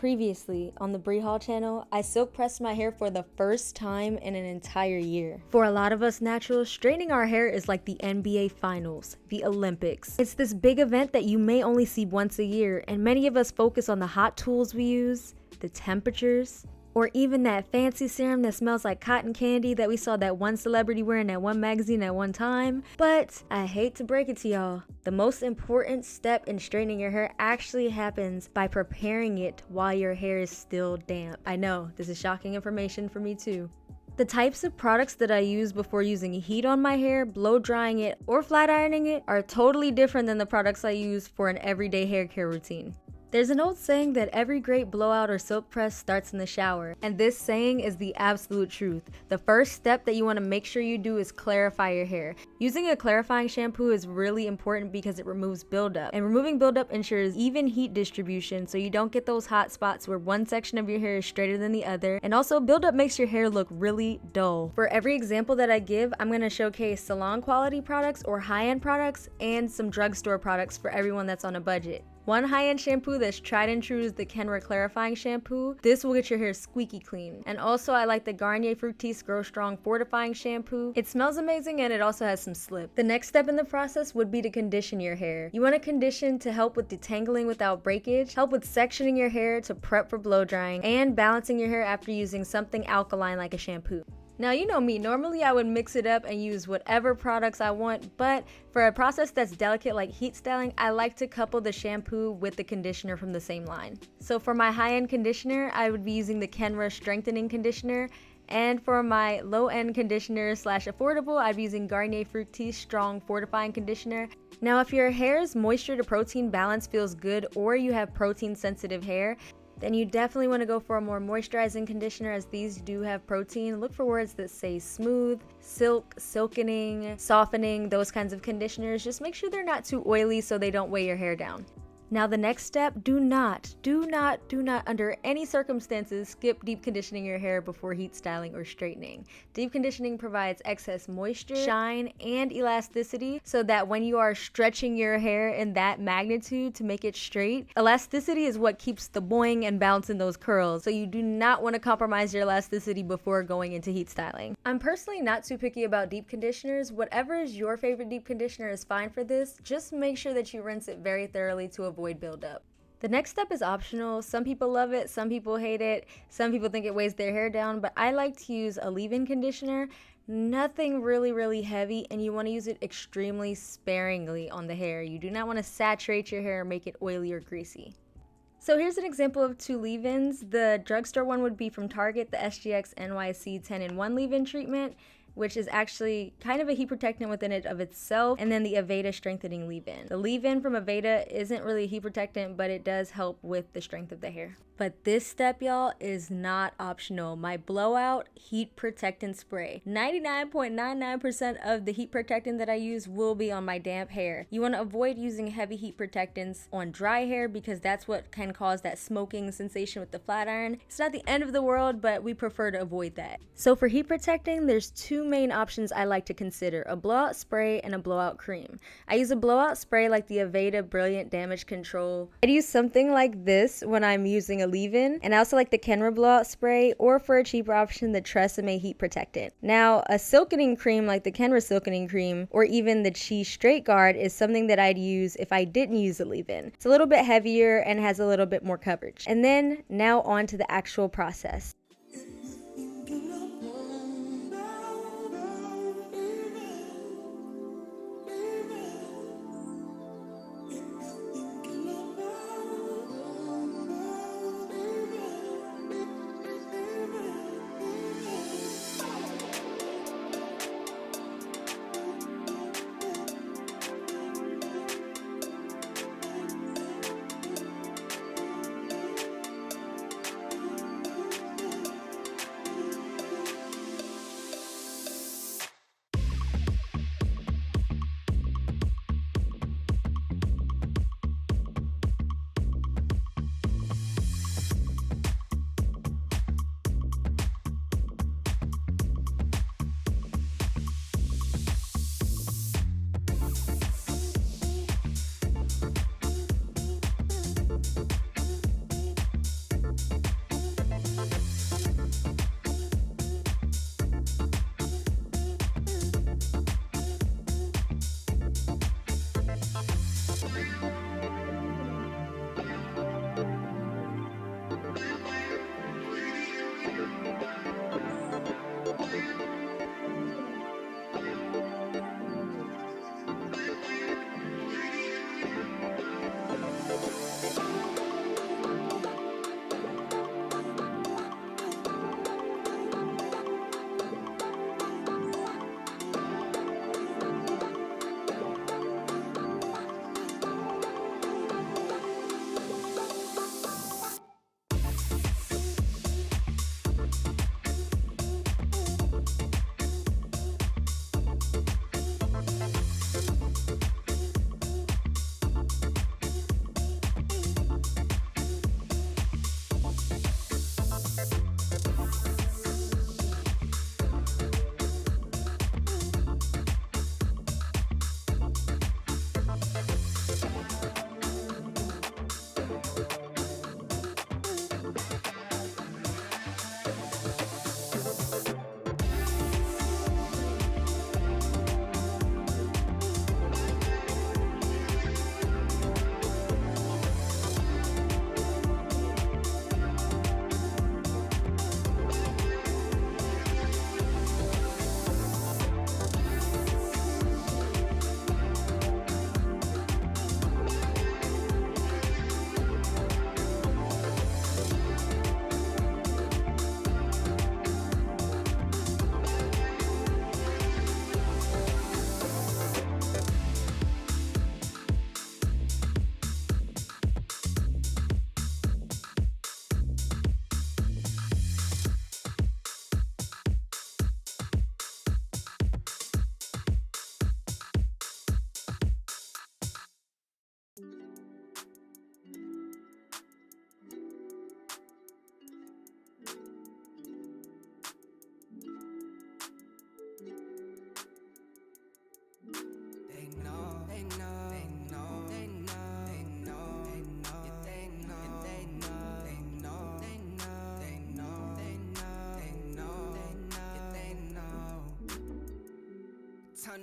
Previously, on the Briogeo channel, I silk pressed my hair for the first time in an entire year. For a lot of us naturals, straightening our hair is like the NBA Finals, the Olympics. It's this big event that you may only see once a year, and many of us focus on the hot tools we use, the temperatures, or even that fancy serum that smells like cotton candy that we saw that one celebrity wearing that one magazine at one time. But I hate to break it to y'all, the most important step in straightening your hair actually happens by preparing it while your hair is still damp. I know, this is shocking information for me too. The types of products that I use before using heat on my hair, blow drying it, or flat ironing it are totally different than the products I use for an everyday hair care routine. There's an old saying that every great blowout or silk press starts in the shower, and this saying is the absolute truth. The first step that you want to make sure you do is clarify your hair. Using a clarifying shampoo is really important because it removes buildup, and removing buildup ensures even heat distribution so you don't get those hot spots where one section of your hair is straighter than the other, and also buildup makes your hair look really dull. For every example that I give, I'm going to showcase salon quality products or high-end products and some drugstore products for everyone that's on a budget. One high-end shampoo that's tried and true is the Kenra clarifying shampoo. This will get your hair squeaky clean. And also I like the Garnier Fructis Grow Strong fortifying shampoo. It smells amazing and it also has some slip. The next step in the process would be to condition your hair. You want to condition to help with detangling without breakage, help with sectioning your hair to prep for blow drying, and balancing your hair after using something alkaline like a shampoo. Now, you know me, normally I would mix it up and use whatever products I want, but for a process that's delicate like heat styling, I like to couple the shampoo with the conditioner from the same line. So for my high-end conditioner, I would be using the Kenra strengthening conditioner, and for my low-end conditioner slash affordable, I'd be using Garnier Fructis strong fortifying conditioner. Now, if your hair's moisture to protein balance feels good or you have protein sensitive hair, then you definitely want to go for a more moisturizing conditioner, as these do have protein. Look for words that say smooth, silk, silkening, softening, those kinds of conditioners. Just make sure they're not too oily so they don't weigh your hair down. Now the next step, do not under any circumstances skip deep conditioning your hair before heat styling or straightening. Deep conditioning provides excess moisture, shine, and elasticity so that when you are stretching your hair in that magnitude to make it straight, elasticity is what keeps the boing and bounce in those curls. So you do not want to compromise your elasticity before going into heat styling. I'm personally not too picky about deep conditioners. Whatever is your favorite deep conditioner is fine for this. Just make sure that you rinse it very thoroughly to avoid buildup. The next step is optional. Some people love it, some people hate it, some people think it weighs their hair down, but I like to use a leave-in conditioner. Nothing really heavy, and you want to use it extremely sparingly on the hair. You do not want to saturate your hair or make it oily or greasy. So here's an example of two leave-ins. The drugstore one would be from Target, the SGX NYC 10-in-1 leave-in treatment, which is actually kind of a heat protectant within it of itself, and then the Aveda strengthening leave-in. The leave-in from Aveda isn't really a heat protectant, but it does help with the strength of the hair. But this step, y'all, is not optional. My blowout heat protectant spray. 99.99% of the heat protectant that I use will be on my damp hair. You want to avoid using heavy heat protectants on dry hair because that's what can cause that smoking sensation with the flat iron. It's not the end of the world, but we prefer to avoid that. So for heat protecting, there's two main options I like to consider: a blowout spray and a blowout cream. I use a blowout spray like the Aveda Brilliant Damage Control. I'd use something like this when I'm using a leave-in, and I also like the Kenra blowout spray, or for a cheaper option, the Tresemme heat protectant. Now, a silkening cream like the Kenra silkening cream, or even the Shea straight guard, is something that I'd use if I didn't use a leave-in. It's a little bit heavier and has a little bit more coverage. And then now on to the actual process.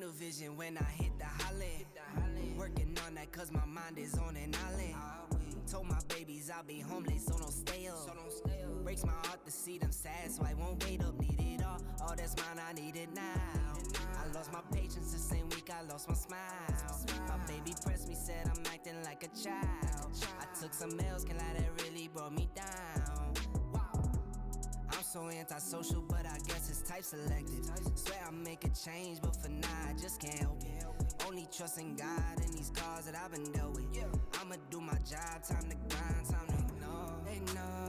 tunnel vision when I hit the holly. Working on that cause my mind is on an island. Told my babies I'll be homeless, so don't stay up. Breaks my heart to see them sad, so I won't wait up. Need it all that's mine, I need it now. I lost my patience the same week I lost my smile. My baby pressed me, said I'm acting like a child. I took some L's, can lie, that really brought me down. I'm so antisocial, but I guess it's type selective. Swear I make a change, but for now I just can't help it. Only trusting God in these scars that I've been dealt with. I'ma do my job, time to grind, time to ignore. They know